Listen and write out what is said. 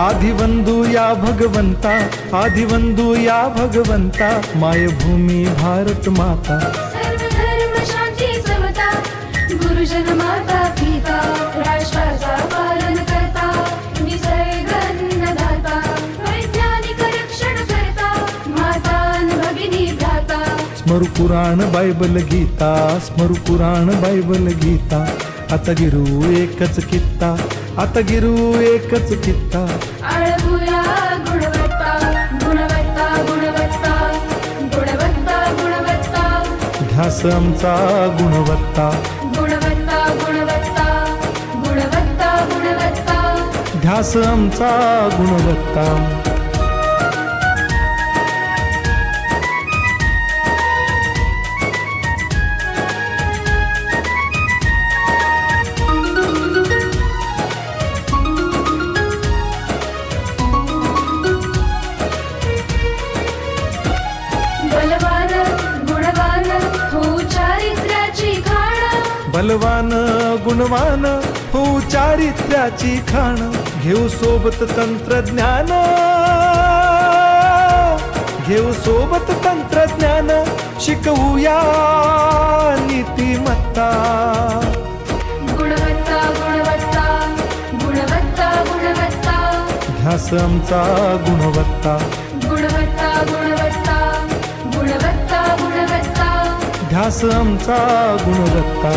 आदिवंदू या भगवंता, आदिवंदू या भगवंता, मायभूमी भारत माता. सर्व धर्म शांती समता, गुरुजन माता पिता, राष्ट्राचा पालन करता, निसर्ग अन्नदाता, वैज्ञानिक रक्षण करता, माता अन भगिनी भ्राता. स्मरू पुराण बायबल गीता, स्मरू पुराण बायबल गीता. आता गिरू एकच कित्ता, आता गिरू एकच कित्ता. आळगुया गुणवत्ता, गुणवत्ता, गुणवत्ता, गुणवत्ता, गुणवत्ता. ध्यास आमचा गुणवत्ता, गुणवत्ता, गुणवत्ता, गुणवत्ता, गुणवत्ता. ध्यास आमचा गुणवत्ता. बलवान गुणवान हो चारित्र्याची खाण. बलवान गुणवान हो चारित्र्याची खाण. घेऊ सोबत तंत्रज्ञान, घेऊ सोबत तंत्रज्ञान. शिकवूया नीतिमत्ता. गुणवत्ता, गुणवत्ता, गुणवत्ता, गुणवत्ता. ध्यास आमचा गुणवत्ता, गुणवत्ता, गुणवत्ता, गुणवत्ता, गुणवत्ता. ध्यास आमचा गुणवत्ता.